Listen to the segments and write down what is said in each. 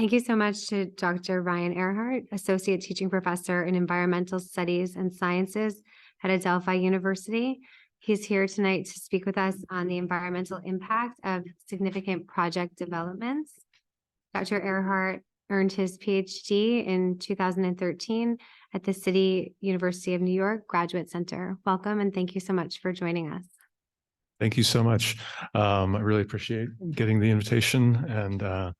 Thank you so much to Dr. Ryan Earhart, Associate Teaching Professor in Environmental Studies and Sciences at Adelphi University. He's here tonight to speak with us on the environmental impact of significant project developments. Dr. Earhart earned his PhD in 2013 at the City University of New York Graduate Center. Welcome, and thank you so much for joining us. Thank you so much. I really appreciate getting the invitation. And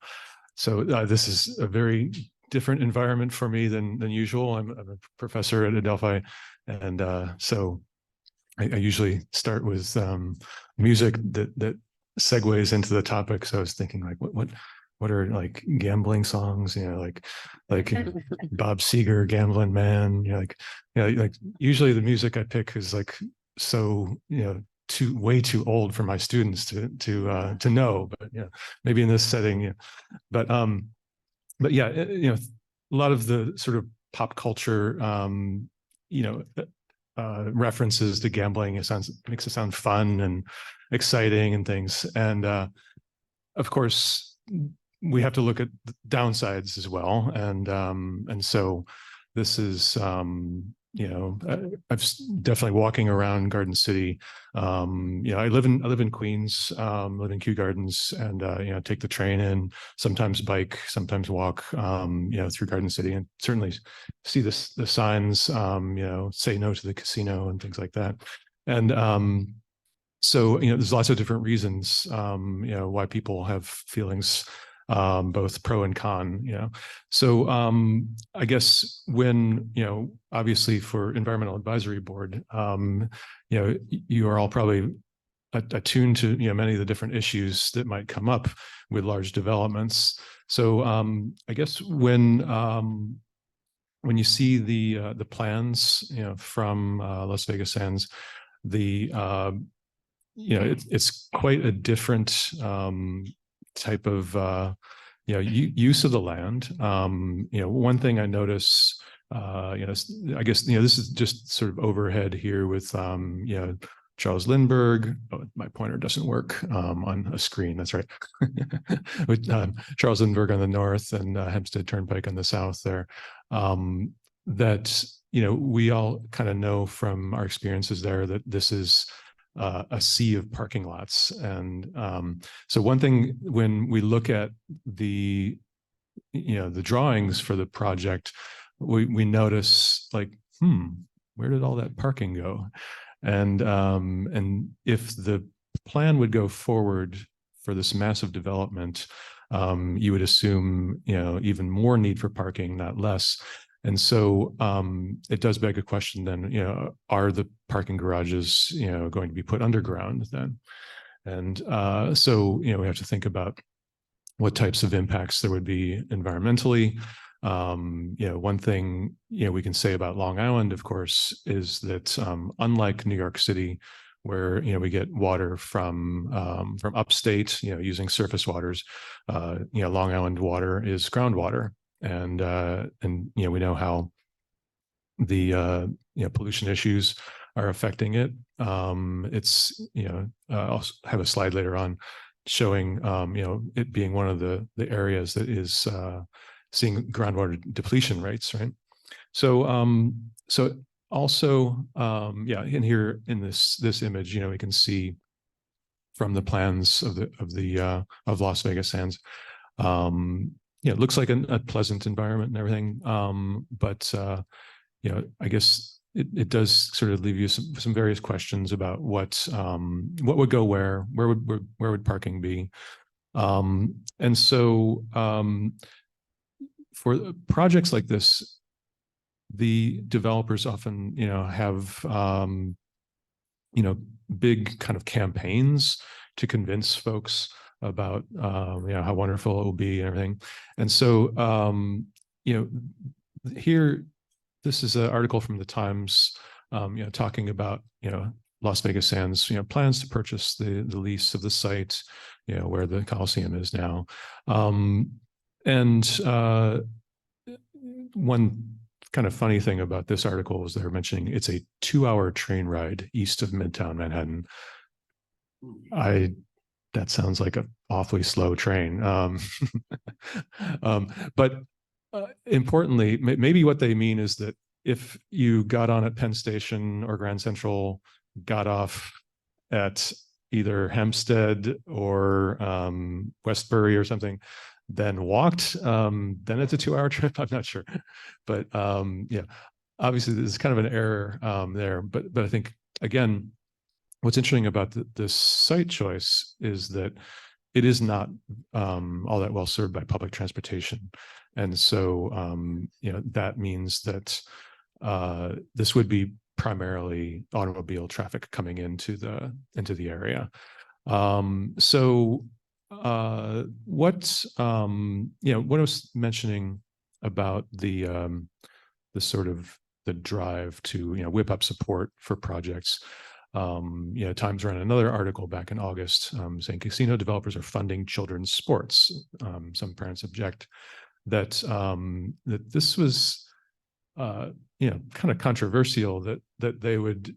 so this is a very different environment for me than usual. I'm a professor at Adelphi. And so I usually start with music that segues into the topic. So I was thinking, like, what are like gambling songs? You know, like Bob Seger, Gambling Man. Like usually the music I pick is like so way too old for my students to know. But maybe in this setting, yeah. But yeah, a lot of the sort of pop culture, references to gambling, makes it sound fun and exciting and things. And of course, we have to look at the downsides as well. And so this is, I'm definitely walking around Garden City. I live in Queens, live in Kew Gardens, and take the train in, sometimes bike, sometimes walk, through Garden City, and certainly see the signs, say no to the casino and things like that. And so there's lots of different reasons, why people have feelings, both pro and con. So I guess when obviously for Environmental Advisory Board, you are all probably attuned to many of the different issues that might come up with large developments. So I guess when you see the plans from Las Vegas Sands, it's quite a different type of use of the land. One thing I notice, I guess this is just sort of overhead here with Charles Lindbergh. Oh, my pointer doesn't work on a screen. That's right. With Charles Lindbergh on the north and Hempstead Turnpike on the south there. That we all kind of know from our experiences there that this is a sea of parking lots. And so one thing, when we look at the drawings for the project, we notice, like, where did all that parking go? And if the plan would go forward for this massive development, you would assume even more need for parking, not less. And so it does beg a question then, are the parking garages, going to be put underground then? And so, we have to think about what types of impacts there would be environmentally. One thing, we can say about Long Island, of course, is that unlike New York City, where, we get water from upstate, using surface waters, Long Island water is groundwater. And we know how the pollution issues are affecting it. It's I'll have a slide later on showing it being one of the areas that is seeing groundwater depletion rates, right? So so also in here in this image, we can see from the plans of Las Vegas Sands. It looks like a pleasant environment and everything, but I guess it does sort of leave you some various questions about what would go where would parking be, and so for projects like this, the developers often have big kind of campaigns to convince folks about how wonderful it will be and everything. And so here, this is an article from the Times, talking about Las Vegas Sands plans to purchase the lease of the site, where the Coliseum is now. And one kind of funny thing about this article was they're mentioning it's a 2-hour train ride east of Midtown Manhattan. I that sounds like an awfully slow train. But importantly, maybe what they mean is that if you got on at Penn Station or Grand Central, got off at either Hempstead or Westbury or something, then walked, then it's a 2-hour trip. I'm not sure, but yeah, obviously this is kind of an error there. But I think again, what's interesting about this site choice is that it is not all that well served by public transportation, and so that means that this would be primarily automobile traffic coming into the area. So what what I was mentioning about the sort of the drive to whip up support for projects. Times ran another article back in August saying casino developers are funding children's sports. Some parents object that that this was kind of controversial, that they would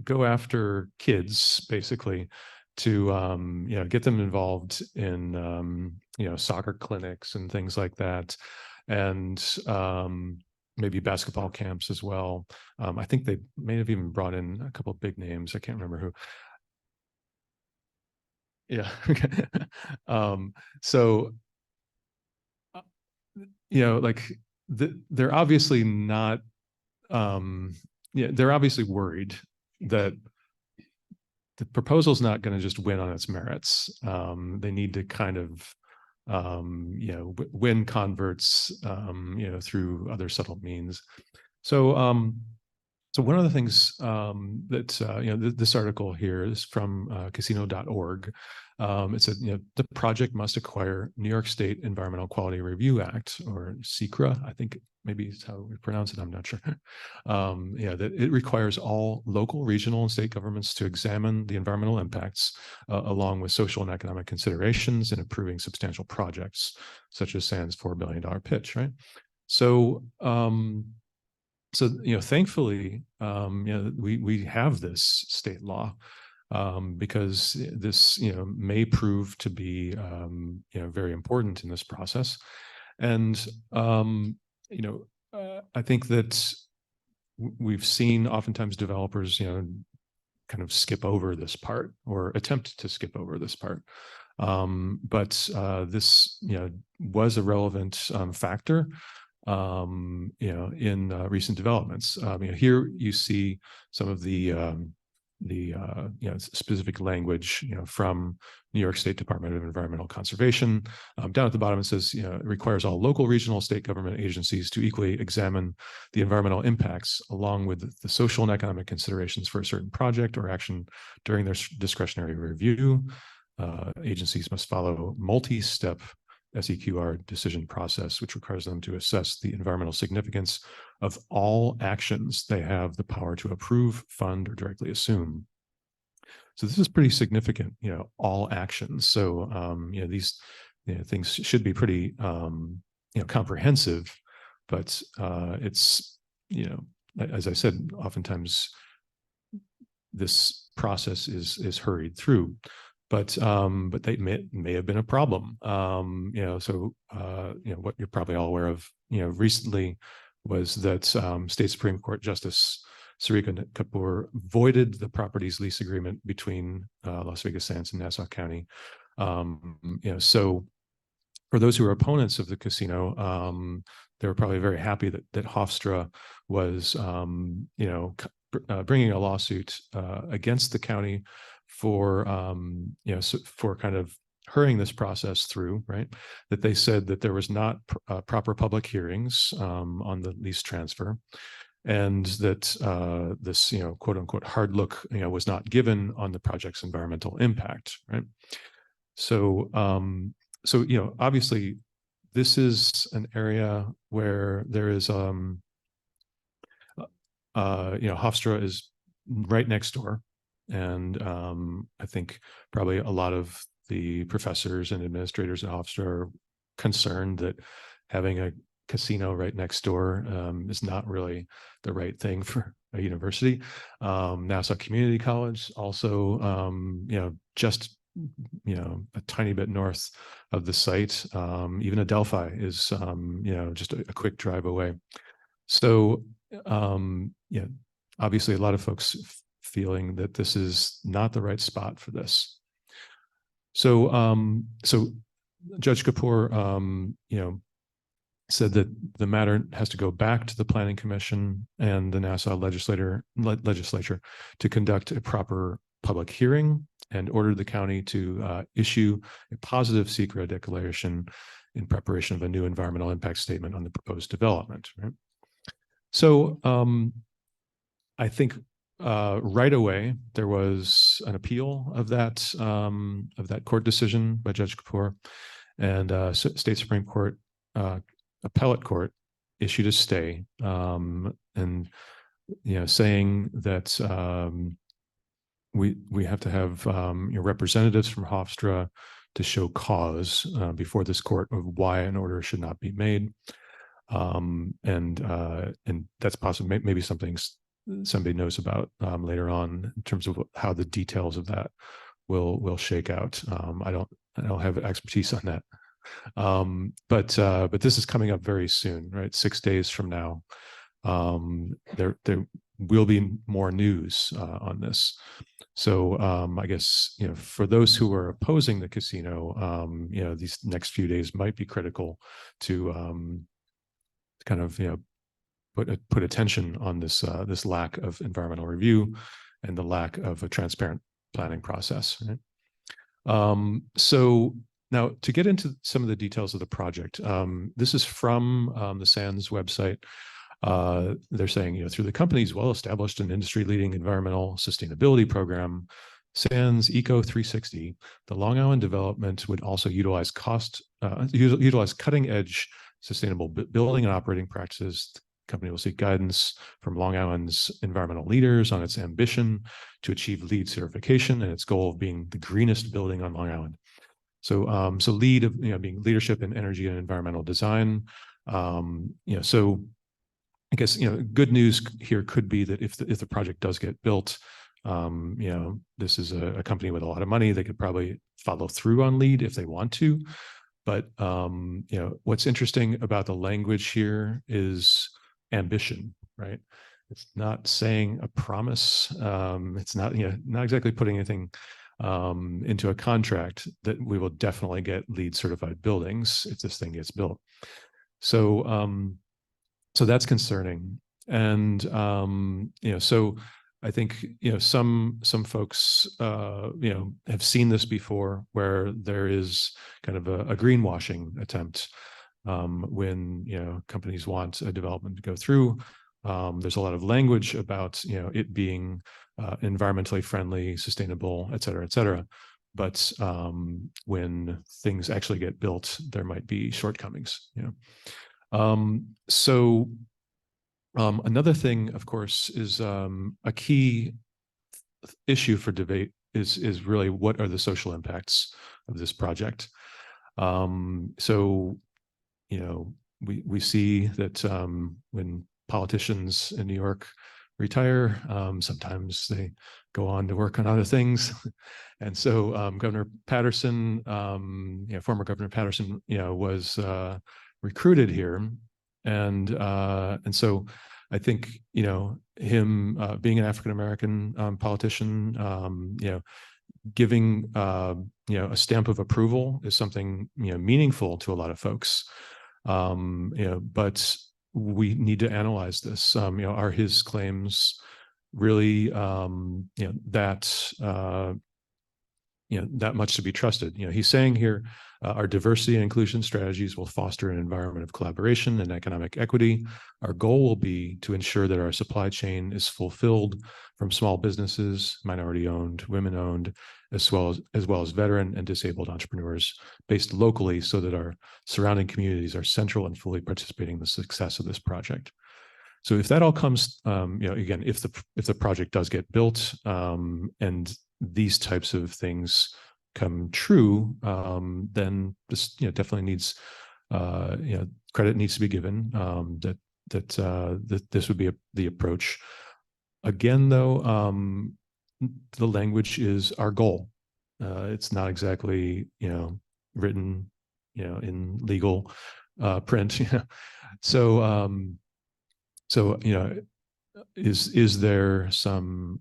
go after kids basically to get them involved in soccer clinics and things like that, and maybe basketball camps as well. I think they may have even brought in a couple of big names. I can't remember who. Yeah. So, like they're obviously not, they're obviously worried that the proposal's not going to just win on its merits. They need to kind of win converts, through other subtle means. So, so one of the things that this article here is from casino.org. It said, the project must acquire New York State Environmental Quality Review Act, or SECRA, I think maybe is how we pronounce it. I'm not sure. That it requires all local, regional, and state governments to examine the environmental impacts along with social and economic considerations in approving substantial projects, such as Sand's $4 billion pitch, right? So, thankfully, we have this state law, because this, may prove to be, very important in this process. And, I think that we've seen oftentimes developers, kind of skip over this part or attempt to skip over this part. But this, was a relevant factor in recent developments. Here you see some of the specific language from New York State Department of Environmental Conservation. Down at the bottom it says it requires all local, regional, state government agencies to equally examine the environmental impacts along with the social and economic considerations for a certain project or action during their discretionary review. Agencies must follow multi-step SEQR decision process, which requires them to assess the environmental significance of all actions they have the power to approve, fund, or directly assume. So this is pretty significant, all actions. So, these things should be pretty, comprehensive, but it's, as I said, oftentimes this process is hurried through. But they may have been a problem. So what you're probably all aware of, recently was that State Supreme Court Justice Sarika Kapoor voided the properties lease agreement between Las Vegas Sands and Nassau County. So for those who are opponents of the casino, they were probably very happy that Hofstra was, bringing a lawsuit against the county for for kind of hurrying this process through, right? That they said that there was not proper public hearings on the lease transfer, and that this quote unquote hard look was not given on the project's environmental impact, right? So obviously this is an area where there is Hofstra is right next door. And I think probably a lot of the professors and administrators at Hofstra are concerned that having a casino right next door is not really the right thing for a university. Nassau Community College also, just a tiny bit north of the site. Even Adelphi is, just a quick drive away. So, obviously a lot of folks feeling that this is not the right spot for this. So, Judge Kapoor, said that the matter has to go back to the Planning Commission and the Nassau legislature to conduct a proper public hearing and order the county to issue a positive secret declaration in preparation of a new environmental impact statement on the proposed development. Right? So I think right away there was an appeal of that court decision by Judge Kapoor, and State Supreme Court appellate court issued a stay, and saying that we have to have representatives from Hofstra to show cause before this court of why an order should not be made, and that's possible. Maybe something somebody knows about later on in terms of how the details of that will shake out. I don't have expertise on that. But this is coming up very soon, right? 6 days from now. There will be more news on this. So I guess, for those who are opposing the casino, these next few days might be critical to kind of, put attention on this this lack of environmental review and the lack of a transparent planning process. Right? So now, to get into some of the details of the project, this is from the SANS website. They're saying, through the company's well-established and industry-leading environmental sustainability program, SANS Eco 360, the Long Island development would also utilize cutting-edge sustainable building and operating practices. The company will seek guidance from Long Island's environmental leaders on its ambition to achieve LEED certification and its goal of being the greenest building on Long Island. So, LEED of being leadership in energy and environmental design. So I guess good news here could be that if the project does get built, this is a company with a lot of money. They could probably follow through on LEED if they want to. But what's interesting about the language here is ambition, right? It's not saying a promise. It's not not exactly putting anything into a contract that we will definitely get LEED certified buildings if this thing gets built. So so that's concerning. And so I think some folks have seen this before, where there is kind of a greenwashing attempt when companies want a development to go through. There's a lot of language about it being environmentally friendly, sustainable, et cetera, et cetera. But when things actually get built, there might be shortcomings. So another thing, of course, is a key issue for debate is really what are the social impacts of this project. So we see that when politicians in New York retire, sometimes they go on to work on other things. And so Governor Patterson, former Governor Patterson, was recruited here. And so I think, him being an African-American politician, giving, a stamp of approval is something, meaningful to a lot of folks. But we need to analyze this. Are his claims really, that much to be trusted? He's saying here, our diversity and inclusion strategies will foster an environment of collaboration and economic equity. Our goal will be to ensure that our supply chain is fulfilled from small businesses, minority-owned, women-owned, as well as veteran and disabled entrepreneurs based locally, so that our surrounding communities are central and fully participating in the success of this project. So if that all comes, again, if the project does get built, and these types of things come true, then this definitely needs credit needs to be given, that this would be the approach. Again, though, the language is our goal. It's not exactly, written, in legal print. So, so, is there some,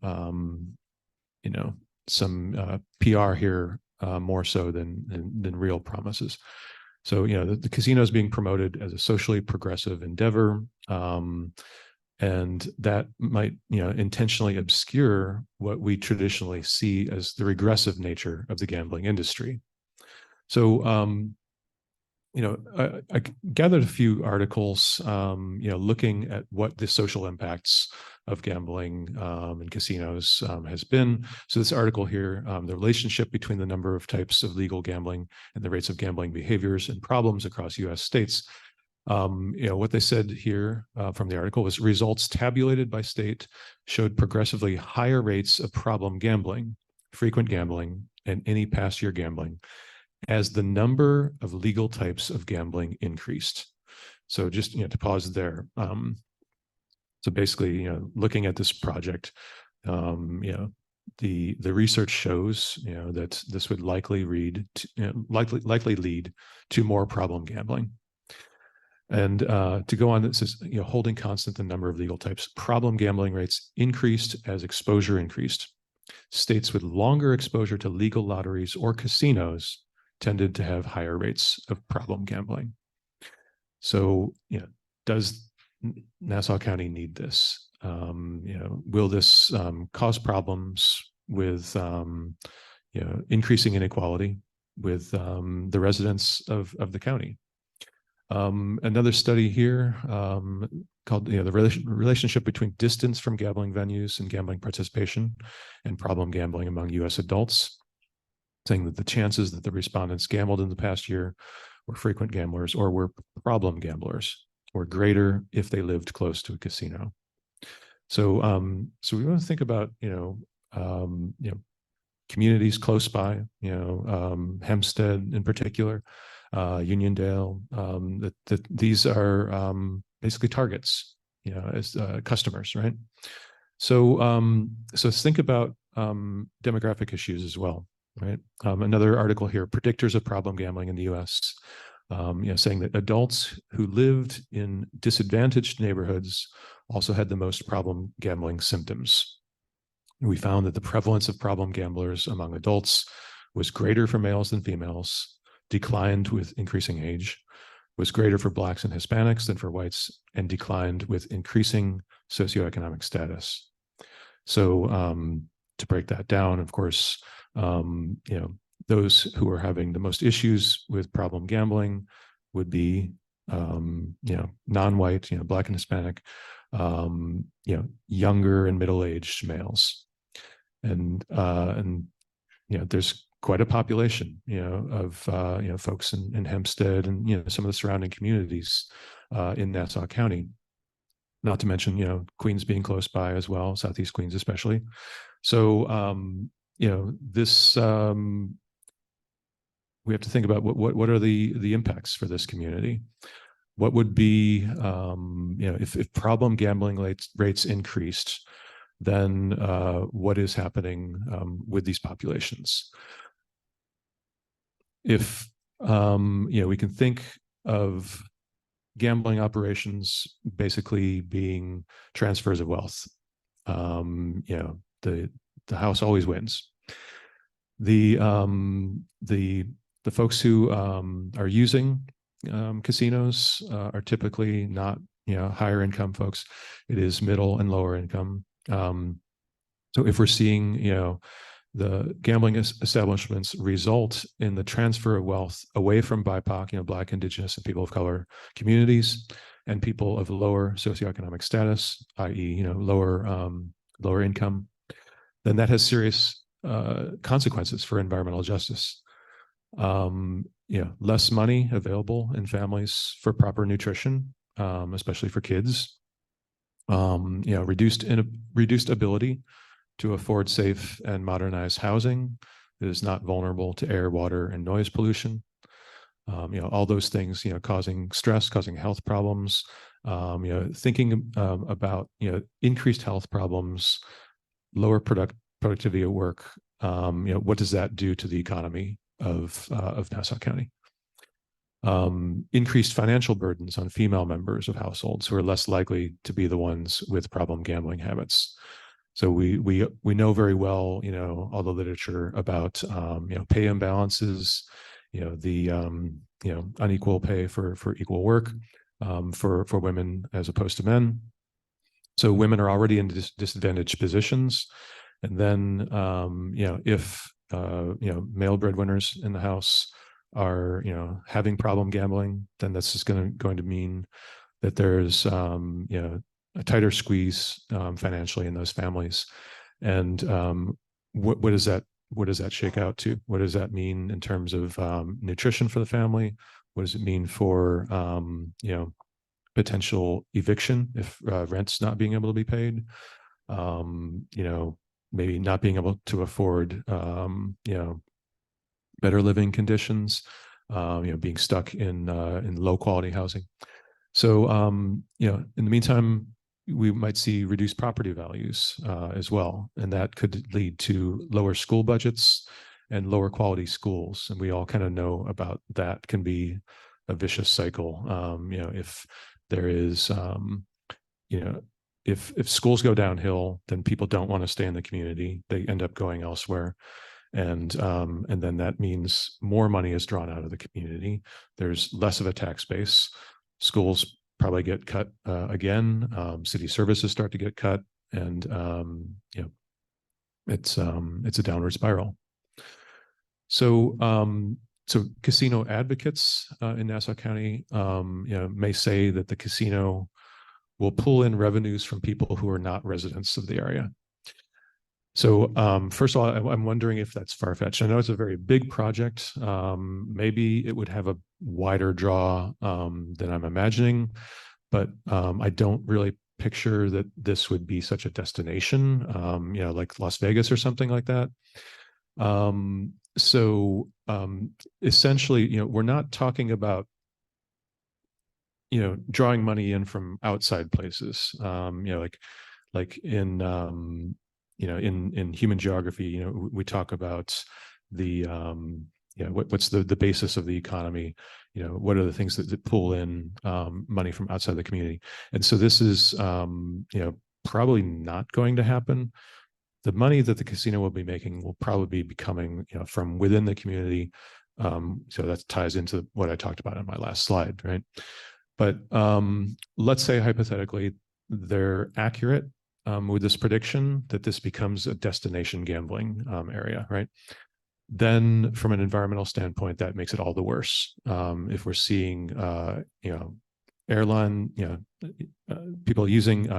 some PR here more so than real promises? So, the casino is being promoted as a socially progressive endeavor. And that might, intentionally obscure what we traditionally see as the regressive nature of the gambling industry. So, I gathered a few articles, looking at what the social impacts of gambling and casinos has been. So this article here, the relationship between the number of types of legal gambling and the rates of gambling behaviors and problems across U.S. states. What they said here from the article was results tabulated by state showed progressively higher rates of problem gambling, frequent gambling, and any past year gambling as the number of legal types of gambling increased. So just, to pause there. So basically, looking at this project, the research shows, that this would likely lead to more problem gambling. And to go on, it says, holding constant the number of legal types, problem gambling rates increased as exposure increased. States with longer exposure to legal lotteries or casinos tended to have higher rates of problem gambling. So, does Nassau County need this? Will this cause problems with, increasing inequality with the residents of the county? Another study here called, the relationship between distance from gambling venues and gambling participation and problem gambling among U.S. adults, saying that the chances that the respondents gambled in the past year were frequent gamblers or were problem gamblers were greater if they lived close to a casino. So, so we want to think about, communities close by, Hempstead in particular, Uniondale, that these are basically targets, as customers, right? So, so let's think about demographic issues as well, right? Another article here: predictors of problem gambling in the U.S. Saying that adults who lived in disadvantaged neighborhoods also had the most problem gambling symptoms. We found that the prevalence of problem gamblers among adults was greater for males than females, declined with increasing age, was greater for Blacks and Hispanics than for whites, and declined with increasing socioeconomic status. So to break that down, of course, those who are having the most issues with problem gambling would be, non-white, Black and Hispanic, younger and middle-aged males. And there's quite a population, of, folks in Hempstead and, some of the surrounding communities in Nassau County, not to mention, Queens being close by as well, Southeast Queens especially. So, this, we have to think about what are the impacts for this community. What would be, if problem gambling rates increased, then what is happening with these populations? If, we can think of gambling operations basically being transfers of wealth. The house always wins. The folks who are using casinos are typically not, higher income folks. It is middle and lower income. So if we're seeing, the gambling establishments result in the transfer of wealth away from BIPOC, Black, Indigenous, and people of color communities, and people of lower socioeconomic status, i.e., lower income, then that has serious consequences for environmental justice. Less money available in families for proper nutrition, especially for kids. Reduced ability to afford safe and modernized housing that is not vulnerable to air, water, and noise pollution. All those things, causing stress, causing health problems. Thinking about increased health problems, lower productivity at work, what does that do to the economy of Nassau County? Increased financial burdens on female members of households who are less likely to be the ones with problem gambling habits. So we know very well, all the literature about pay imbalances, the unequal pay for equal work for women as opposed to men. So women are already in disadvantaged positions, and then if male breadwinners in the house are having problem gambling, then that's just going to mean that there's a tighter squeeze financially in those families. And what does that shake out to? What does that mean in terms of nutrition for the family? What does it mean for potential eviction if rent's not being able to be paid? Maybe not being able to afford better living conditions, being stuck in low quality housing. So in the meantime, we might see reduced property values as well, and that could lead to lower school budgets and lower quality schools. And we all kind of know about that can be a vicious cycle. If there is, if schools go downhill, then people don't want to stay in the community. They end up going elsewhere. And then that means more money is drawn out of the community. There's less of a tax base. Schools probably get cut again. City services start to get cut, and it's a downward spiral. So casino advocates in Nassau County, may say that the casino will pull in revenues from people who are not residents of the area. So first of all, I'm wondering if that's far-fetched. I know it's a very big project. Maybe it would have a wider draw than I'm imagining, but I don't really picture that this would be such a destination, like Las Vegas or something like that. So essentially, we're not talking about drawing money in from outside places, like in in human geography, we talk about the what's the basis of the economy, what are the things that pull in money from outside the community. And so this is probably not going to happen. The money that the casino will be making will probably be coming from within the community. So that ties into what I talked about on my last slide, right? But let's say hypothetically they're accurate with this prediction that this becomes a destination gambling area, right? Then from an environmental standpoint, that makes it all the worse. If we're seeing, airline, people using,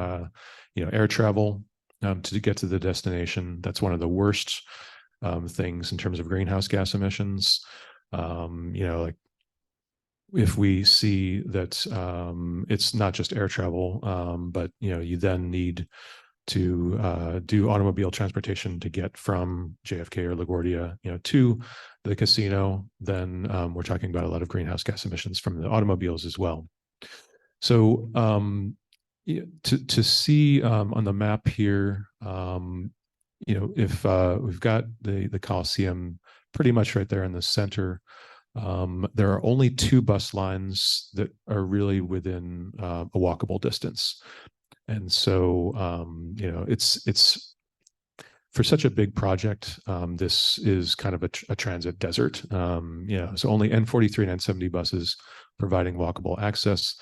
air travel to get to the destination, that's one of the worst things in terms of greenhouse gas emissions. Like if we see that it's not just air travel, but you then need to do automobile transportation to get from JFK or LaGuardia, to the casino, then we're talking about a lot of greenhouse gas emissions from the automobiles as well. So to see on the map here, if we've got the Coliseum pretty much right there in the center. There are only 2 bus lines that are really within a walkable distance. And so, it's for such a big project, this is kind of a transit desert. So only N43 and N70 buses providing walkable access.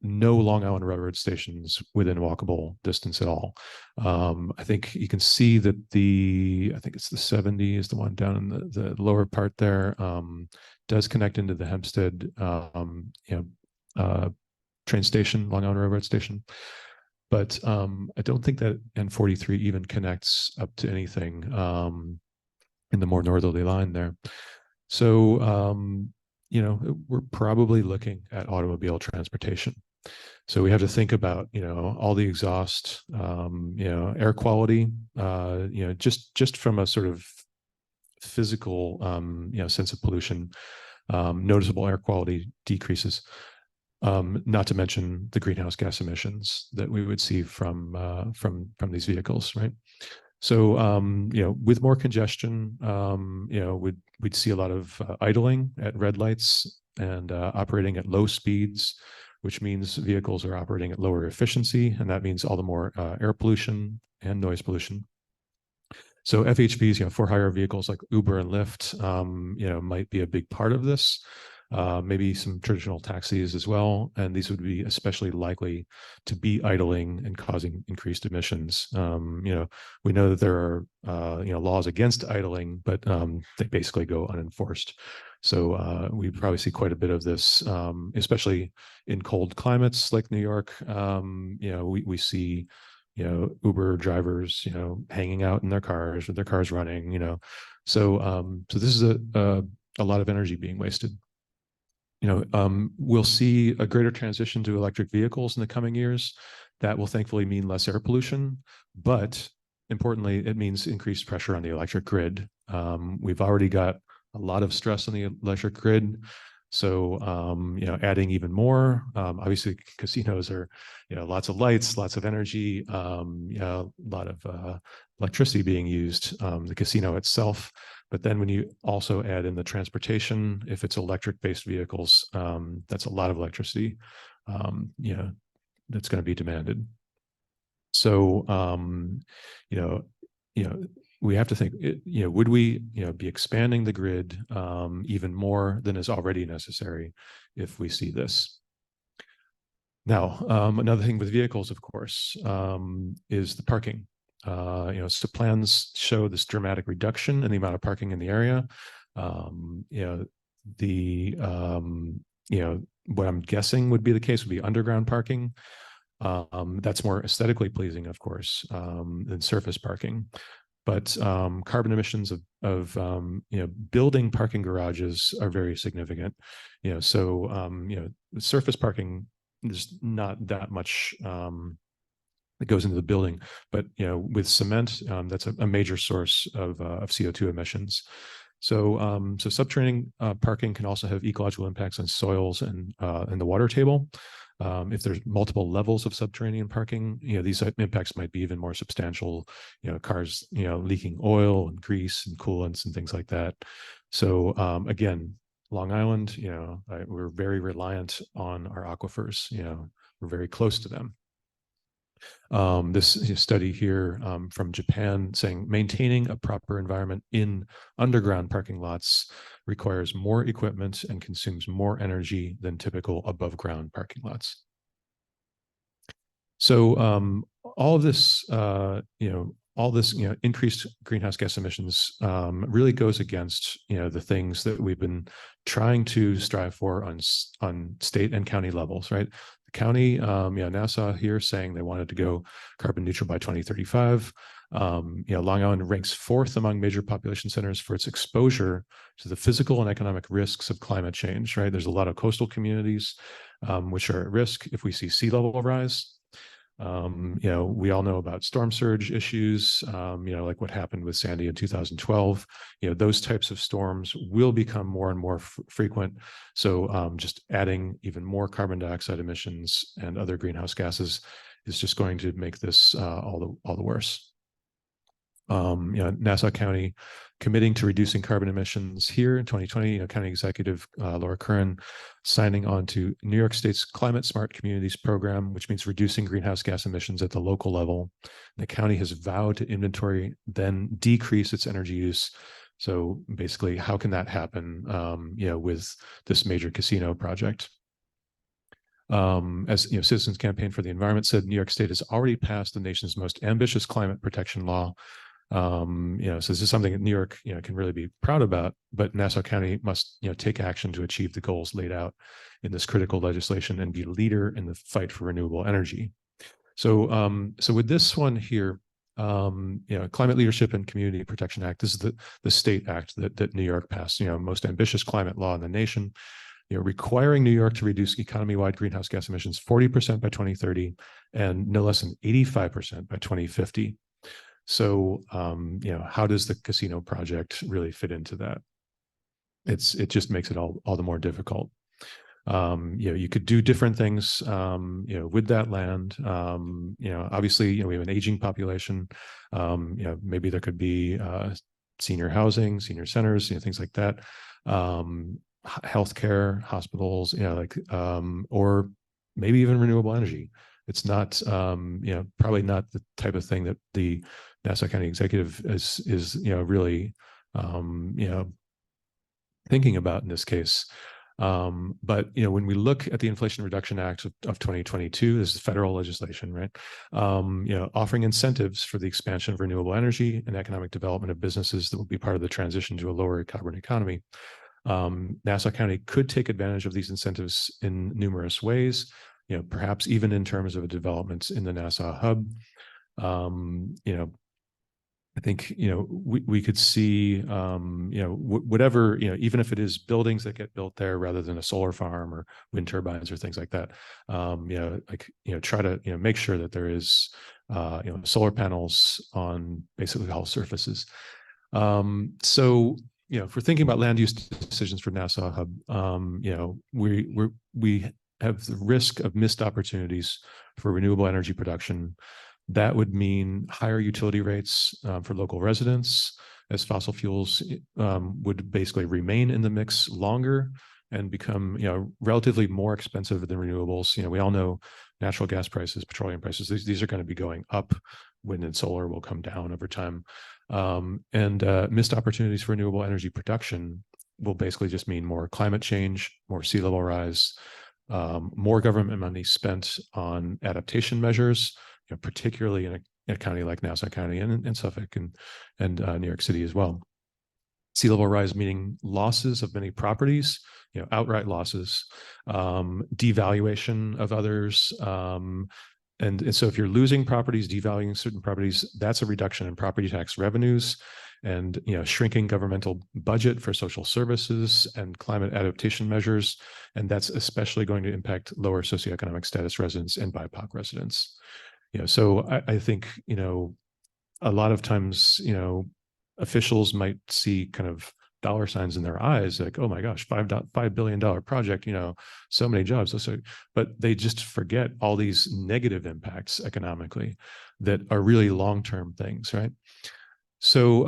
No Long Island Railroad stations within walkable distance at all. I think you can see that I think it's the 70 is the one down in the lower part there, does connect into the Hempstead, train station, Long Island Railroad station. But I don't think that N43 even connects up to anything in the more northerly line there. So, we're probably looking at automobile transportation. So we have to think about, all the exhaust, air quality, just from a sort of physical, sense of pollution, noticeable air quality decreases. Not to mention the greenhouse gas emissions that we would see from these vehicles, right? So, with more congestion, we'd see a lot of idling at red lights and operating at low speeds, which means vehicles are operating at lower efficiency, and that means all the more air pollution and noise pollution. So FHVs, for hire vehicles like Uber and Lyft, might be a big part of this. Maybe some traditional taxis as well, and these would be especially likely to be idling and causing increased emissions. We know that there are laws against idling, but they basically go unenforced. So we probably see quite a bit of this, especially in cold climates like New York. We see Uber drivers, hanging out in their cars with their cars running, So this is a lot of energy being wasted. We'll see a greater transition to electric vehicles in the coming years. That will thankfully mean less air pollution, but importantly, it means increased pressure on the electric grid. We've already got a lot of stress on the electric grid. So, adding even more, obviously casinos are, lots of lights, lots of energy, a lot of electricity being used, the casino itself. But then when you also add in the transportation, if it's electric-based vehicles, that's a lot of electricity, that's going to be demanded. So, we have to think, would we, be expanding the grid even more than is already necessary if we see this? Now, another thing with vehicles, of course, is the parking. So plans show this dramatic reduction in the amount of parking in the area. What I'm guessing would be the case would be underground parking. That's more aesthetically pleasing, of course, than surface parking. But carbon emissions of building parking garages are very significant. Surface parking, there's not that much that goes into the building, but with cement, that's a major source of CO2 emissions. So subterranean parking can also have ecological impacts on soils and the water table. If there's multiple levels of subterranean parking, these impacts might be even more substantial. Cars, leaking oil and grease and coolants and things like that. So again, Long Island, we're very reliant on our aquifers. We're very close to them. This study here from Japan saying maintaining a proper environment in underground parking lots requires more equipment and consumes more energy than typical above ground parking lots. So all of this, increased greenhouse gas emissions really goes against, the things that we've been trying to strive for on state and county levels, right? The county, Nassau here saying they wanted to go carbon neutral by 2035. Long Island ranks 4th among major population centers for its exposure to the physical and economic risks of climate change, right? There's a lot of coastal communities which are at risk if we see sea level rise. We all know about storm surge issues, like what happened with Sandy in 2012. Those types of storms will become more and more frequent. So just adding even more carbon dioxide emissions and other greenhouse gases is just going to make this all the worse. Nassau County committing to reducing carbon emissions here in 2020, County Executive Laura Curran signing on to New York State's Climate Smart Communities program, which means reducing greenhouse gas emissions at the local level. The county has vowed to inventory, then decrease its energy use. So basically, how can that happen, with this major casino project? As Citizens Campaign for the Environment said, New York State has already passed the nation's most ambitious climate protection law. So this is something that New York, can really be proud about, but Nassau County must, take action to achieve the goals laid out in this critical legislation and be a leader in the fight for renewable energy. So, so with this one here, Climate Leadership and Community Protection Act, this is the state act that New York passed, most ambitious climate law in the nation, requiring New York to reduce economy-wide greenhouse gas emissions 40% by 2030 and no less than 85% by 2050. So, how does the casino project really fit into that? It just makes it all the more difficult. You could do different things, with that land. Obviously, we have an aging population. Maybe there could be senior housing, senior centers, things like that. Healthcare, hospitals, or maybe even renewable energy. It's not, probably not the type of thing that the Nassau County executive is really, thinking about in this case. But when we look at the Inflation Reduction Act of 2022, this is federal legislation, right? Offering incentives for the expansion of renewable energy and economic development of businesses that will be part of the transition to a lower carbon economy. Nassau County could take advantage of these incentives in numerous ways, perhaps even in terms of a development in the Nassau hub. I think, we could see, whatever, even if it is buildings that get built there rather than a solar farm or wind turbines or things like that, try to, make sure that there is, solar panels on basically all surfaces. So, if we're thinking about land use decisions for Nassau Hub, we have the risk of missed opportunities for renewable energy production. That would mean higher utility rates for local residents, as fossil fuels would basically remain in the mix longer and become, relatively more expensive than renewables. We all know natural gas prices, petroleum prices, these are going to be going up. Wind and solar will come down over time. And missed opportunities for renewable energy production will basically just mean more climate change, more sea level rise, more government money spent on adaptation measures, particularly in a county like Nassau County and Suffolk and New York City as well. Sea level rise meaning losses of many properties, outright losses, devaluation of others. And so if you're losing properties, devaluing certain properties, that's a reduction in property tax revenues and, shrinking governmental budget for social services and climate adaptation measures. And that's especially going to impact lower socioeconomic status residents and BIPOC residents. So I think, a lot of times, officials might see kind of dollar signs in their eyes, like, oh my gosh, $5 billion project, so many jobs. So, but they just forget all these negative impacts economically that are really long-term things, right? So,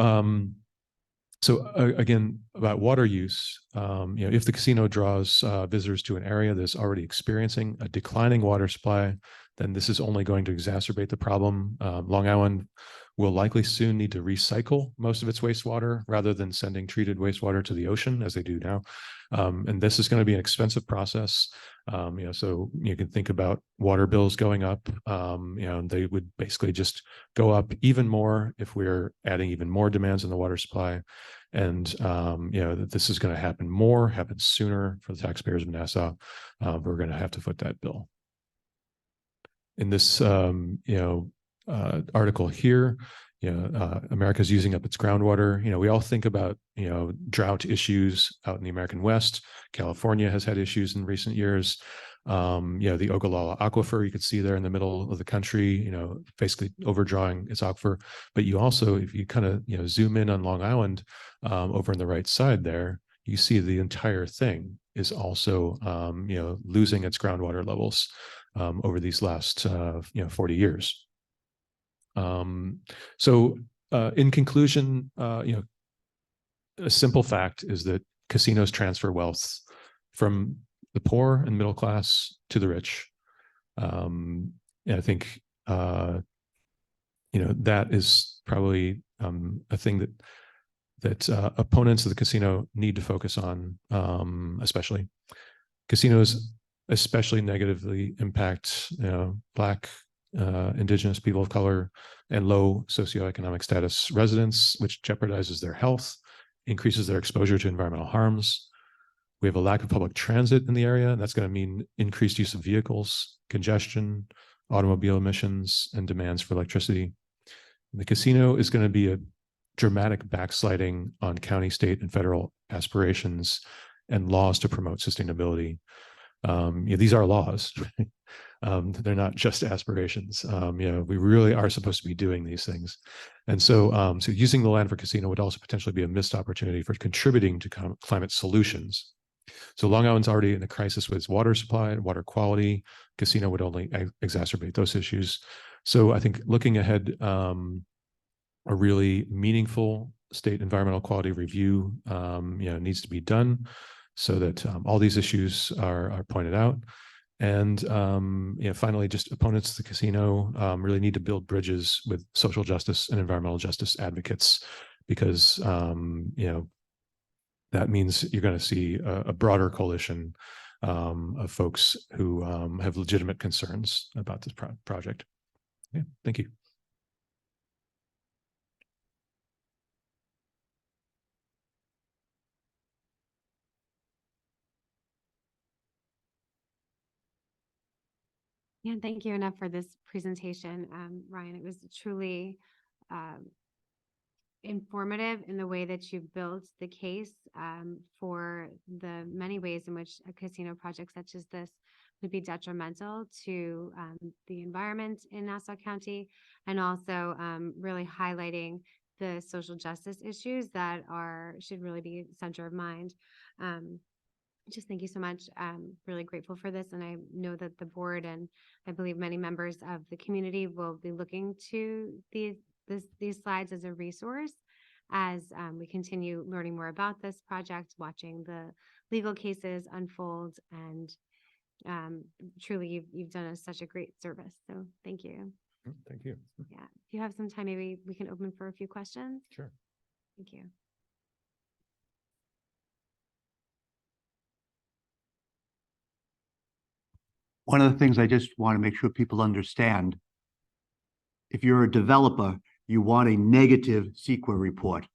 again, about water use, if the casino draws visitors to an area that's already experiencing a declining water supply, then this is only going to exacerbate the problem. Long Island will likely soon need to recycle most of its wastewater rather than sending treated wastewater to the ocean as they do now. And this is going to be an expensive process. So you can think about water bills going up. They would basically just go up even more if we're adding even more demands in the water supply. And, that this is going to happen sooner for the taxpayers of Nassau. We're going to have to foot that bill. In this, article here, America's using up its groundwater. We all think about, drought issues out in the American West. California has had issues in recent years. The Ogallala Aquifer, you could see there in the middle of the country, basically overdrawing its aquifer. But you also, if you kind of, zoom in on Long Island, over on the right side there, you see the entire thing is also, losing its groundwater levels over these last, 40 years. So in conclusion, a simple fact is that casinos transfer wealth from the poor and middle class to the rich. And I think, that is probably a thing that opponents of the casino need to focus on, especially. Casinos especially negatively impact, Black, Indigenous people of color, and low socioeconomic status residents, which jeopardizes their health, increases their exposure to environmental harms. We have a lack of public transit in the area, and that's going to mean increased use of vehicles, congestion, automobile emissions, and demands for electricity. The casino is going to be a dramatic backsliding on county, state, and federal aspirations and laws to promote sustainability. These are laws. They're not just aspirations. We really are supposed to be doing these things. And so, using the land for casino would also potentially be a missed opportunity for contributing to climate solutions. So Long Island's already in a crisis with its water supply and water quality. Casino would only exacerbate those issues. So I think looking ahead, a really meaningful state environmental quality review, needs to be done so that all these issues are pointed out. And finally, just opponents of the casino really need to build bridges with social justice and environmental justice advocates, because that means you're going to see a broader coalition of folks who have legitimate concerns about this project. Yeah, thank you. Yeah, thank you enough for this presentation, Ryan. It was truly informative in the way that you built the case for the many ways in which a casino project such as this would be detrimental to the environment in Nassau County, and also really highlighting the social justice issues that should really be center of mind. Just thank you so much. I'm really grateful for this, and I know that the board and I believe many members of the community will be looking to these slides as a resource as we continue learning more about this project, watching the legal cases unfold, and truly you've done us such a great service. So thank you. Thank you. Yeah, if you have some time, maybe we can open for a few questions. Sure. Thank you. One of the things I just want to make sure people understand, if you're a developer, you want a negative CEQA report,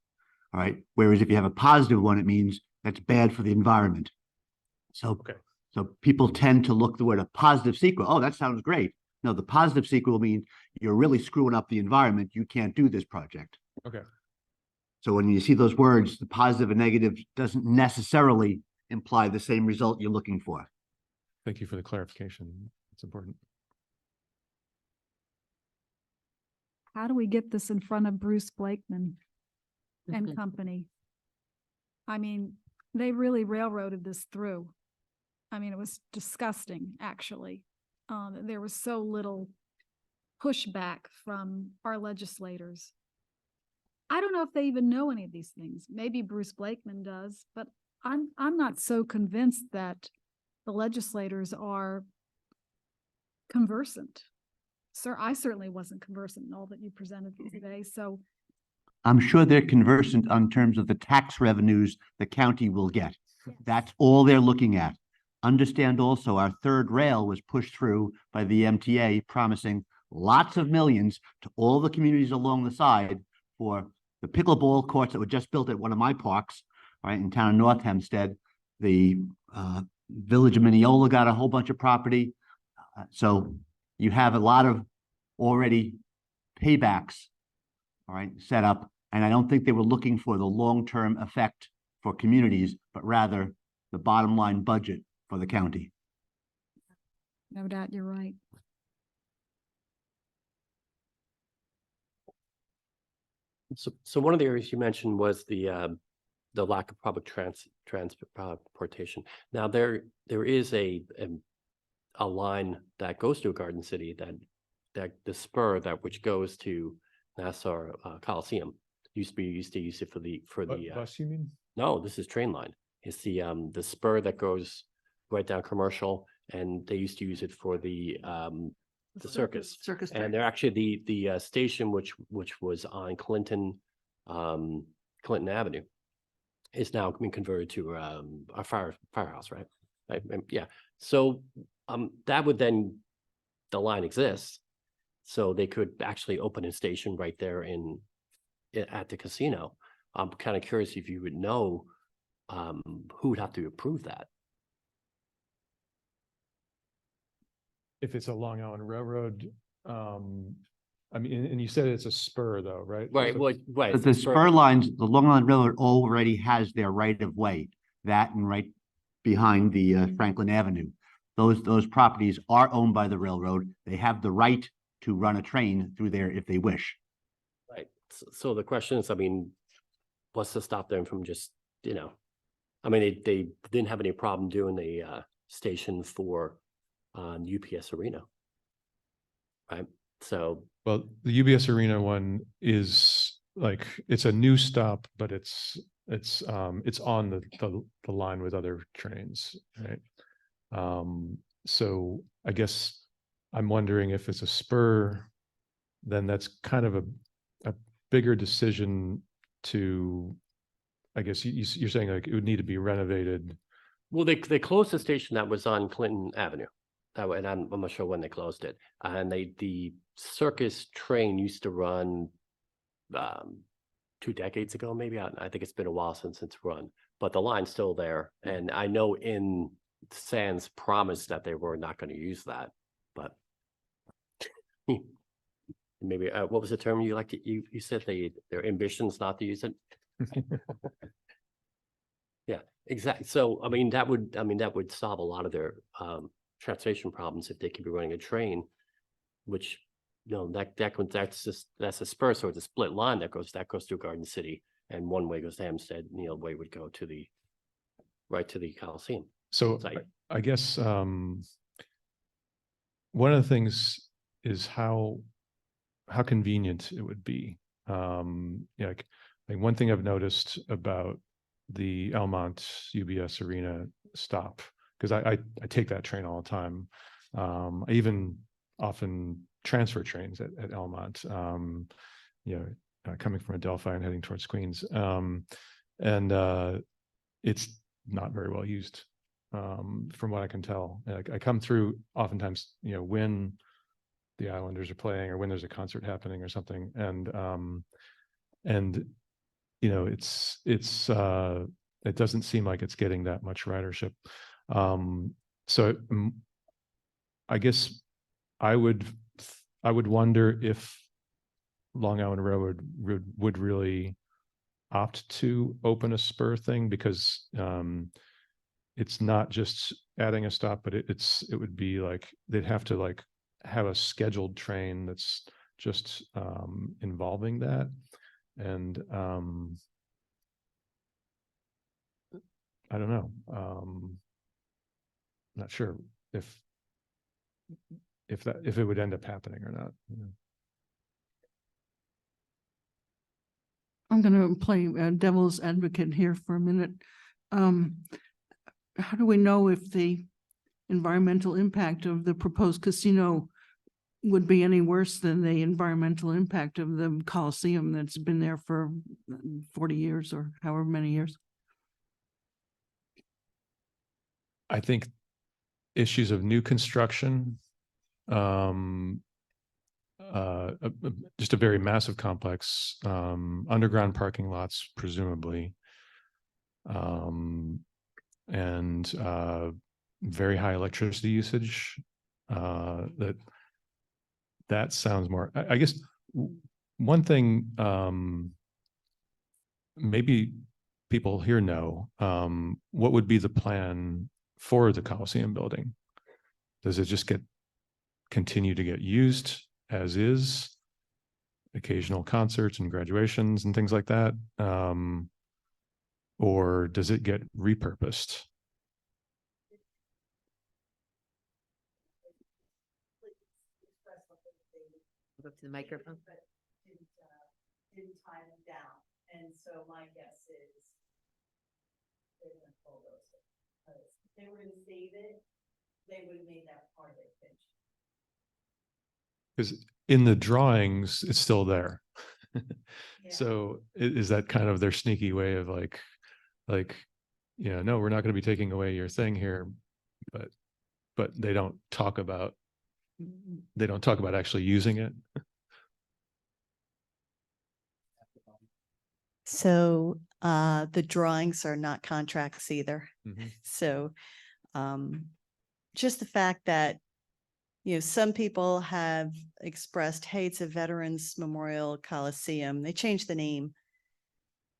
all right? Whereas if you have a positive one, it means that's bad for the environment. So, so people tend to look at a positive CEQA. Oh, that sounds great. No, the positive CEQA will mean you're really screwing up the environment. You can't do this project. Okay. So when you see those words, the positive and negative doesn't necessarily imply the same result you're looking for. Thank you for the clarification. It's important. How do we get this in front of Bruce Blakeman and company? I mean, they really railroaded this through. I mean, it was disgusting, actually. There was so little pushback from our legislators. I don't know if they even know any of these things. Maybe Bruce Blakeman does, but I'm not so convinced that the legislators are conversant. Sir, I certainly wasn't conversant in all that you presented today, so. I'm sure they're conversant on terms of the tax revenues the county will get. Yes. That's all they're looking at. Understand also our third rail was pushed through by the MTA, promising lots of millions to all the communities along the side for the pickleball courts that were just built at one of my parks, right, in town of North Hempstead. The Village of Mineola got a whole bunch of property. So you have a lot of already paybacks, all right, set up. And I don't think they were looking for the long-term effect for communities, but rather the bottom line budget for the county. No doubt you're right. So one of the areas you mentioned was the lack of public transportation. Now there is a line that goes to Garden City that the spur which goes to Nassau Coliseum used to use it for the bus, you mean? No, this is train line. It's the spur that goes right down Commercial, and they used to use it for the circus. And they're actually the station which was on Clinton Avenue is now being converted to a firehouse, right? Yeah. So that would then, the line exists, so they could actually open a station right there at the casino. I'm kind of curious if you would know who would have to approve that. If it's a Long Island Railroad, I mean, and you said it's a spur though, right? Right. So- Well, right. But the spur lines, the Long Island Railroad already has their right of way, that and right behind the Franklin Avenue. Those properties are owned by the railroad. They have the right to run a train through there if they wish. Right. So the question is, I mean, what's to stop them from just, I mean, they didn't have any problem doing the station for UPS Arena, right? So Well, the UBS Arena one is like, it's a new stop, but it's on the line with other trains, right? So I guess I'm wondering if it's a spur, then that's kind of a bigger decision to, I guess you're saying like it would need to be renovated. well, they closed the station that was on Clinton Avenue. And I'm not sure when they closed it. And the circus train used to run 2 decades ago, maybe. I think it's been a while since it's run, but the line's still there. And I know in Sands promised that they were not going to use that, but maybe what was the term you like to, you said their ambitions not to use it. Yeah, exactly. So I mean that would solve a lot of their transportation problems if they could be running a train, which that's a spur, so it's a split line that goes through Garden City, and one way goes to Hempstead, and the other way would go to the Coliseum. So I guess one of the things is how convenient it would be. Like one thing I've noticed about the Elmont UBS Arena stop, because I take that train all the time. I even often transfer trains at Elmont, coming from Adelphi and heading towards Queens. And it's not very well used, from what I can tell. I come through oftentimes, when the Islanders are playing or when there's a concert happening or something. And it doesn't seem like it's getting that much ridership. So I guess I would wonder if Long Island Railroad would really opt to open a spur thing, because it's not just adding a stop, but it would be like they'd have to like have a scheduled train that's just involving that. And I don't know. Not sure if it would end up happening or not. I'm going to play devil's advocate here for a minute. How do we know if the environmental impact of the proposed casino would be any worse than the environmental impact of the Coliseum that's been there for 40 years or however many years? I think issues of new construction, just a very massive complex, underground parking lots, presumably, and very high electricity usage. That sounds more, I guess one thing, maybe people here know, what would be the plan for the Coliseum building? Does it just continue to get used as is, occasional concerts and graduations and things like that? Or does it get repurposed? Up to the microphone. Didn't tie them down, and so my guess is they're gonna pull those. If they were gonna save it, they would have made that part of their pitch. Because in the drawings, it's still there. Yeah. So is that kind of their sneaky way of like, no, we're not going to be taking away your thing here, but they don't talk about actually using it. So the drawings are not contracts either. Mhm. So just the fact that, some people have expressed, hey, it's a Veterans Memorial Coliseum. They changed the name,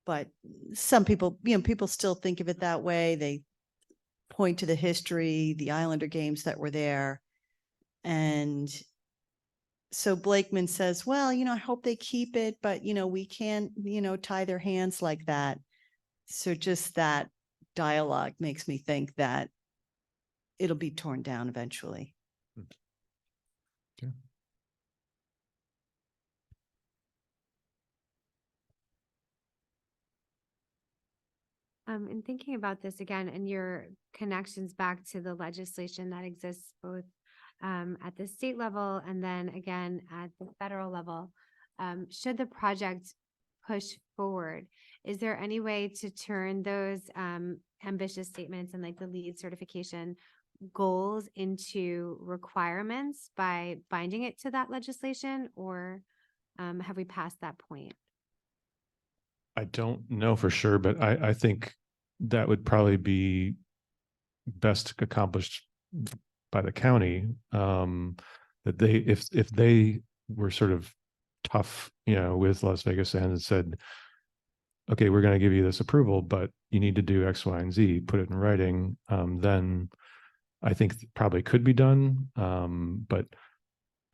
but some people, people still think of it that way. They point to the history, the Islander games that were there. And so Blakeman says, well, I hope they keep it, but, we can't, tie their hands like that. So just that dialogue makes me think that it'll be torn down eventually. In thinking about this again and your connections back to the legislation that exists both at the state level and then again at the federal level, should the project push forward, is there any way to turn those ambitious statements and like the LEED certification goals into requirements by binding it to that legislation, or have we passed that point? I don't know for sure, but I think that would probably be best accomplished by the county. That they, if they were sort of tough, with Las Vegas Sands and said, okay, we're going to give you this approval, but you need to do X, Y, and Z, put it in writing, then I think probably could be done. But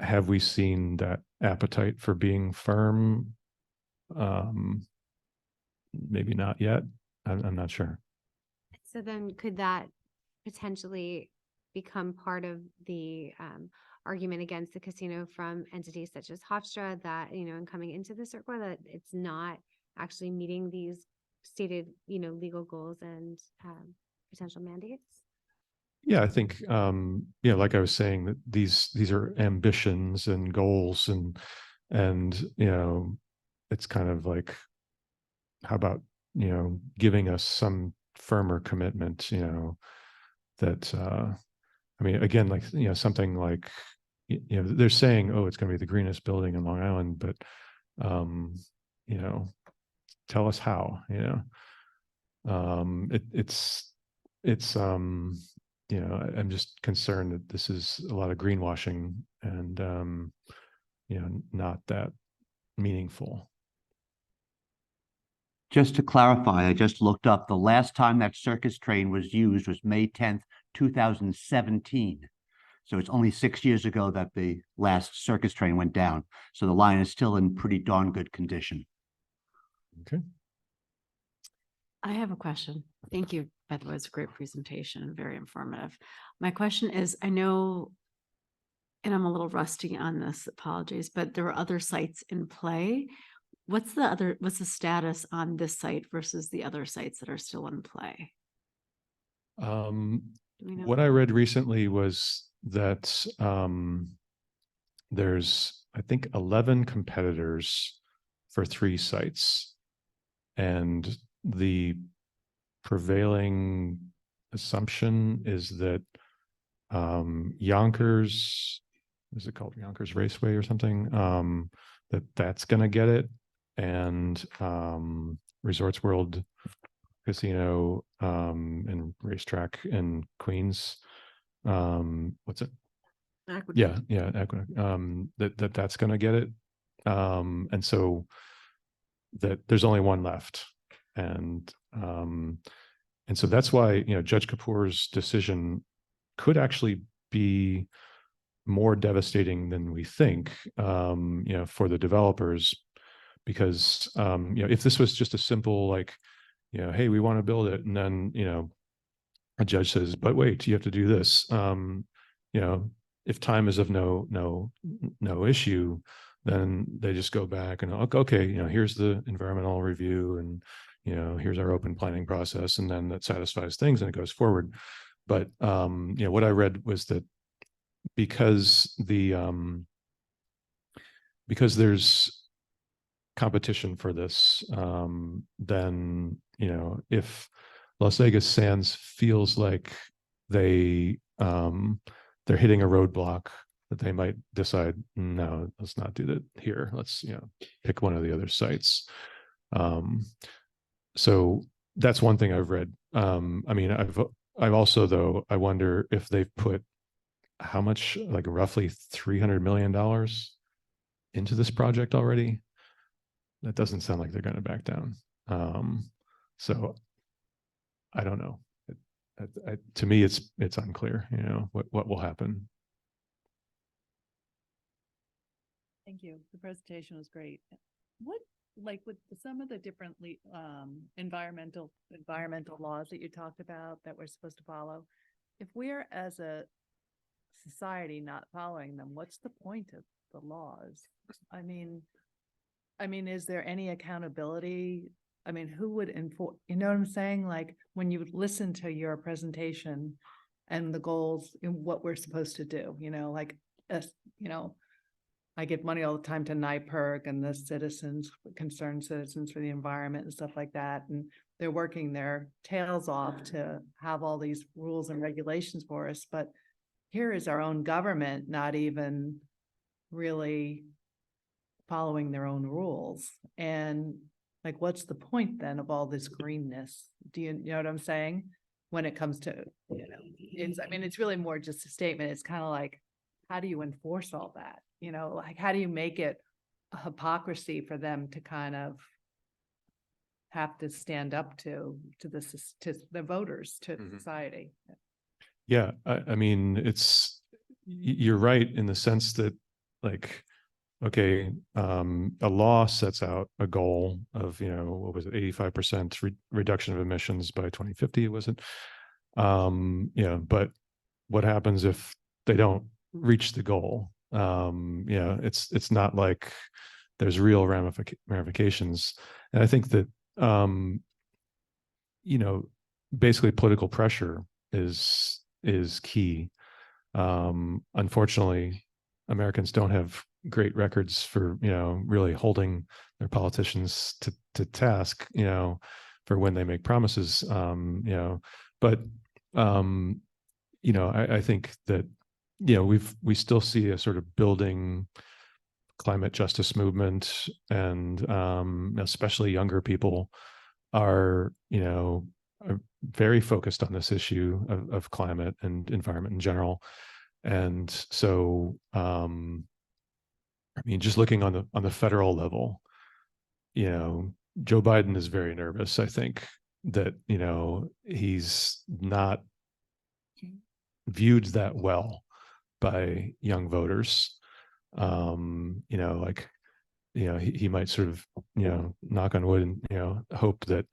have we seen that appetite for being firm? Maybe not yet. I'm not sure. So then could that potentially become part of the argument against the casino from entities such as Hofstra that, in coming into the circle, that it's not actually meeting these stated, legal goals and potential mandates? Yeah, I think, like I was saying, that these are ambitions and goals and it's kind of like, how about, giving us some firmer commitment, that, I mean, again, like, something like, they're saying, oh, it's going to be the greenest building in Long Island, but, tell us how, I'm just concerned that this is a lot of greenwashing and, not that meaningful. Just to clarify, I just looked up, the last time that circus train was used was May 10th, 2017. So it's only 6 years ago that the last circus train went down. So the line is still in pretty darn good condition. Okay. I have a question. Thank you. By the way, it's a great presentation and very informative. My question is, I know, and I'm a little rusty on this, apologies, but there were other sites in play. What's the status on this site versus the other sites that are still in play? What I read recently was that there's, I think, 11 competitors for 3 sites. And the prevailing assumption is that Yonkers, is it called Yonkers Raceway or something? That's going to get it. And Resorts World Casino and Racetrack in Queens. What's it? Aqueduct. Yeah, Aqueduct. That's going to get it. And so that there's only one left. And so that's why, Judge Kapoor's decision could actually be more devastating than we think, for the developers, because, if this was just a simple, like, hey, we want to build it. And then, a judge says, but wait, you have to do this. If time is of no issue, then they just go back and, okay, here's the environmental review and, here's our open planning process. And then that satisfies things and it goes forward. But, what I read was that because there's competition for this, then, if Las Vegas Sands feels like they're hitting a roadblock, that they might decide, no, let's not do that here. Let's, pick one of the other sites. So that's one thing I've read. I mean, I've also, though, I wonder if they've put how much, like roughly $300 million into this project already. That doesn't sound like they're going to back down. So I don't know. To me, it's unclear, what will happen. Thank you. The presentation was great. What like with some of the different environmental laws that you talked about that we're supposed to follow, if we're as a society not following them, what's the point of the laws? I mean, is there any accountability? I mean, who would enforce, you know what I'm saying? Like, when you listen to your presentation and the goals and what we're supposed to do, you know, like, you know, I give money all the time to NYPIRG and the citizens, concerned citizens for the environment and stuff like that. And they're working their tails off to have all these rules and regulations for us. But here is our own government not even really following their own rules. And like, what's the point then of all this greenness? Do you know what I'm saying? When it comes to, you know, it's really more just a statement. It's kind of like, how do you enforce all that? You know, like, how do you make it a hypocrisy for them to kind of have to stand up to the voters, to society? Yeah, I mean, you're right in the sense that, like, okay, a law sets out a goal of, what was it, 85% reduction of emissions by 2050, was it? But what happens if they don't reach the goal? It's not like there's real ramifications. And I think that, basically political pressure is key. Unfortunately, Americans don't have great records for, really holding their politicians to task, for when they make promises, but, I think that, we still see a sort of building climate justice movement, and especially younger people are very focused on this issue of climate and environment in general. And so, just looking on the federal level, Joe Biden is very nervous, I think, that, he's not viewed that well by young voters. He might sort of, knock on wood and, hope that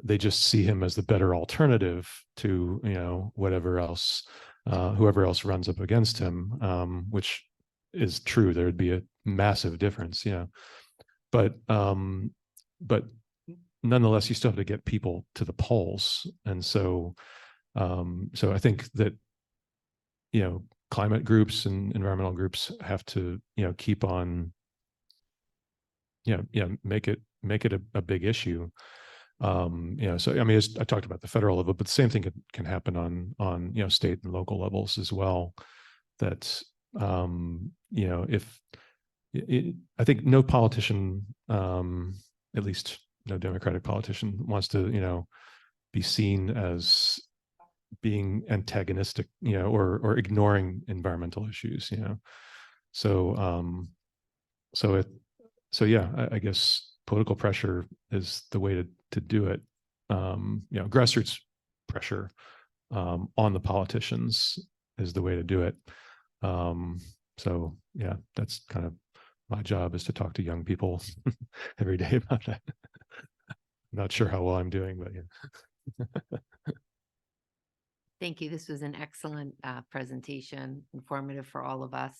they just see him as the better alternative to, whoever else runs up against him, which is true. There would be a massive difference, but nonetheless, you still have to get people to the polls. And so I think that, climate groups and environmental groups have to, keep on, make it a big issue. So I talked about the federal level, but the same thing can happen on state and local levels as well. That if I think no politician, at least no Democratic politician, wants to be seen as being antagonistic, or ignoring environmental issues, so yeah, I guess political pressure is the way to do it. Grassroots pressure on the politicians is the way to do it. So yeah, that's kind of my job, is to talk to young people every day about that. Not sure how well I'm doing, but yeah. Thank you. This was an excellent presentation, informative for all of us.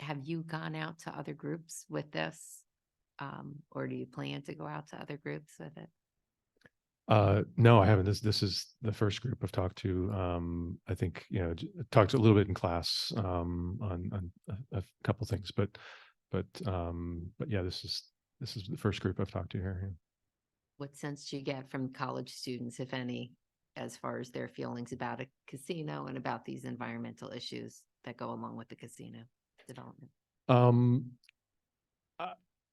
Have you gone out to other groups with this? Or do you plan to go out to other groups with it? No, I haven't. This is the first group I've talked to. I think, talked a little bit in class on a couple things, but yeah, this is the first group I've talked to here. Yeah. What sense do you get from college students, if any, as far as their feelings about a casino and about these environmental issues that go along with the casino development?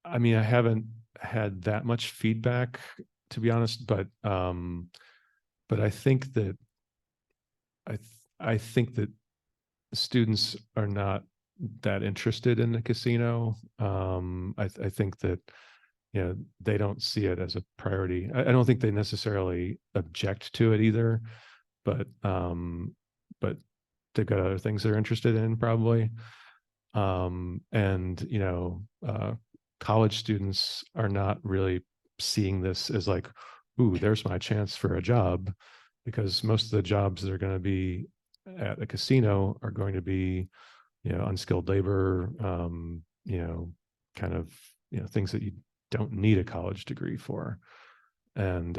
I haven't had that much feedback, to be honest, but I think that I think that students are not that interested in the casino. I think that, they don't see it as a priority. I don't think they necessarily object to it either, but they've got other things they're interested in, probably. And college students are not really seeing this as like, ooh, there's my chance for a job, because most of the jobs that are going to be at a casino are going to be, unskilled labor, kind of, things that you don't need a college degree for. And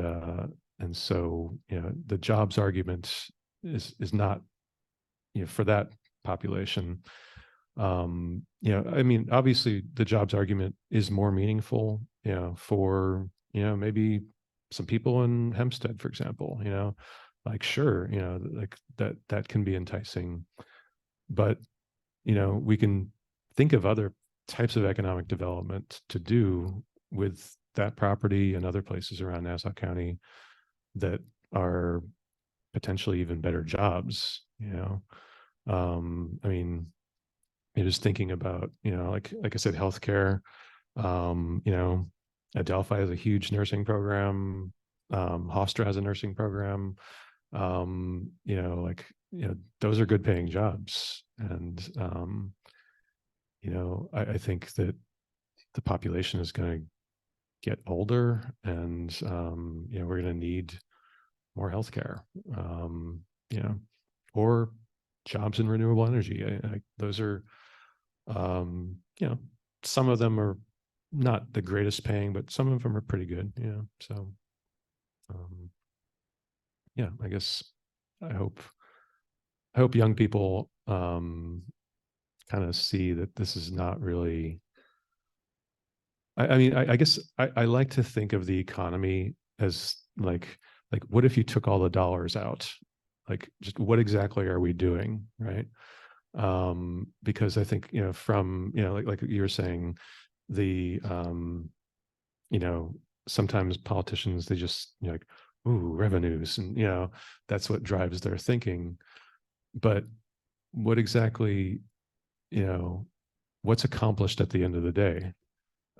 so, the jobs argument is not, for that population. I mean, obviously the jobs argument is more meaningful, for, maybe some people in Hempstead, for example, like, sure, like that can be enticing, but, we can think of other types of economic development to do with that property and other places around Nassau County that are potentially even better jobs, I mean, just thinking about, like I said, healthcare, Adelphi has a huge nursing program. Hofstra has a nursing program. Those are good paying jobs. And, I think that the population is going to get older, and, we're going to need more healthcare, or jobs in renewable energy. Those are, some of them are not the greatest paying, but some of them are pretty good, so, I guess I hope young people, kind of see that this is not really, I mean, I guess I like to think of the economy as like, what if you took all the dollars out? Like, just what exactly are we doing, right? Because I think, from, like you were saying, the, sometimes politicians, they just, like, ooh, revenues, and, that's what drives their thinking. But what exactly, what's accomplished at the end of the day?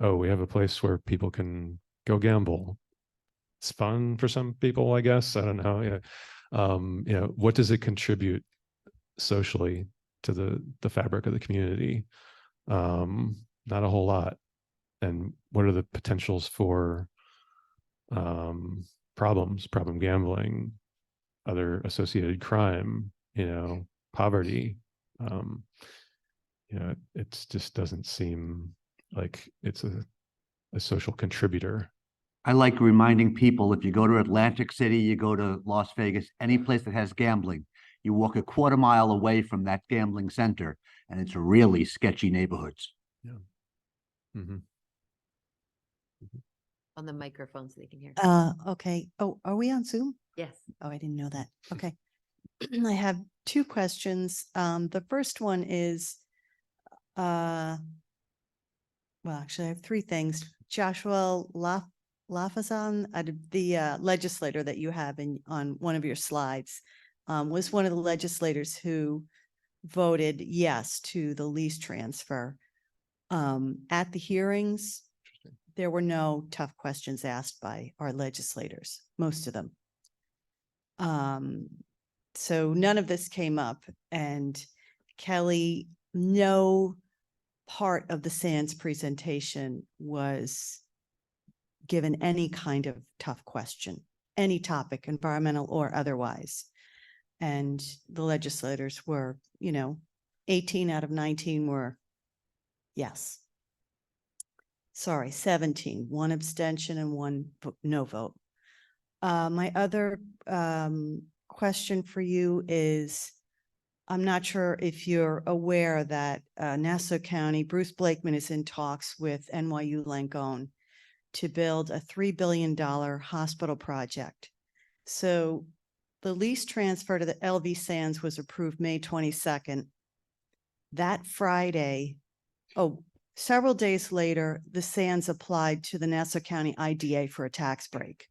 Oh, we have a place where people can go gamble. It's fun for some people, I guess. I don't know. What does it contribute socially to the fabric of the community? Not a whole lot. And what are the potentials for problem gambling, other associated crime, poverty? It just doesn't seem like it's a social contributor. I like reminding people, if you go to Atlantic City, you go to Las Vegas, any place that has gambling, you walk a quarter mile away from that gambling center, and it's really sketchy neighborhoods. Yeah. Mm-hmm. On the microphone so they can hear. Okay. Oh, are we on Zoom? Yes. Oh, I didn't know that. Okay. I have two questions. The first one is, well, actually, I have three things. Joshua Lafazan, the legislator that you have on one of your slides, was one of the legislators who voted yes to the lease transfer. At the hearings, there were no tough questions asked by our legislators, most of them. So none of this came up, and Kelly, no part of the SANS presentation was given any kind of tough question, any topic, environmental or otherwise. And the legislators were, 18 out of 19 were yes. Sorry, 17, one abstention and one no vote. My other question for you is, I'm not sure if you're aware that Nassau County, Bruce Blakeman is in talks with NYU Langone to build a $3 billion hospital project. So the lease transfer to the LV Sands was approved May 22nd. That Friday, several days later, the Sands applied to the Nassau County IDA for a tax break.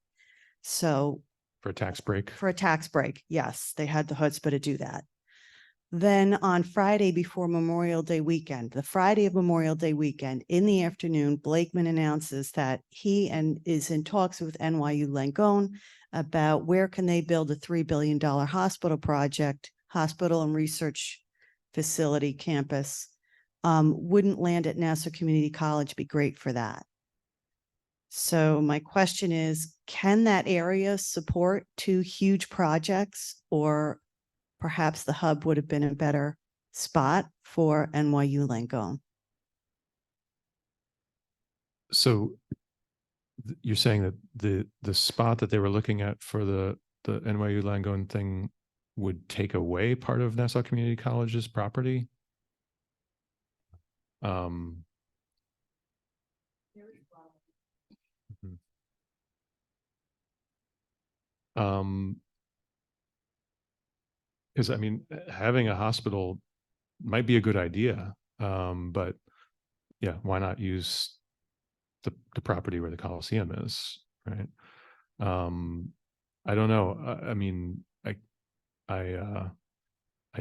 So For a tax break? For a tax break, yes, they had the chutzpah to do that. Then on Friday before Memorial Day weekend, the Friday of Memorial Day weekend, in the afternoon, Blakeman announces that he is in talks with NYU Langone about where can they build a $3 billion hospital project, hospital and research facility campus wouldn't land at Nassau Community College be great for that? So my question is, can that area support 2 huge projects, or perhaps the hub would have been a better spot for NYU Langone? So you're saying that the spot that they were looking at for the NYU Langone thing would take away part of Nassau Community College's property? Mhm. Because I mean, having a hospital might be a good idea, but yeah, why not use the property where the Coliseum is, right? I don't know. I mean, I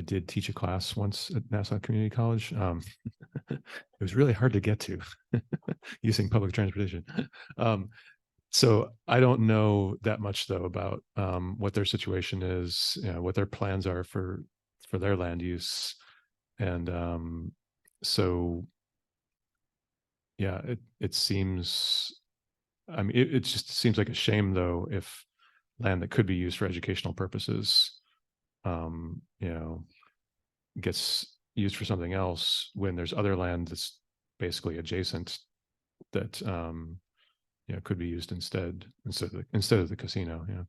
did teach a class once at Nassau Community College. It was really hard to get to using public transportation. So I don't know that much though about what their situation is, you know, what their plans are for their land use, and so yeah, it seems. I mean, it just seems like a shame though if land that could be used for educational purposes, you know, gets used for something else when there's other land that's basically adjacent that you know, could be used instead of the casino. Yeah.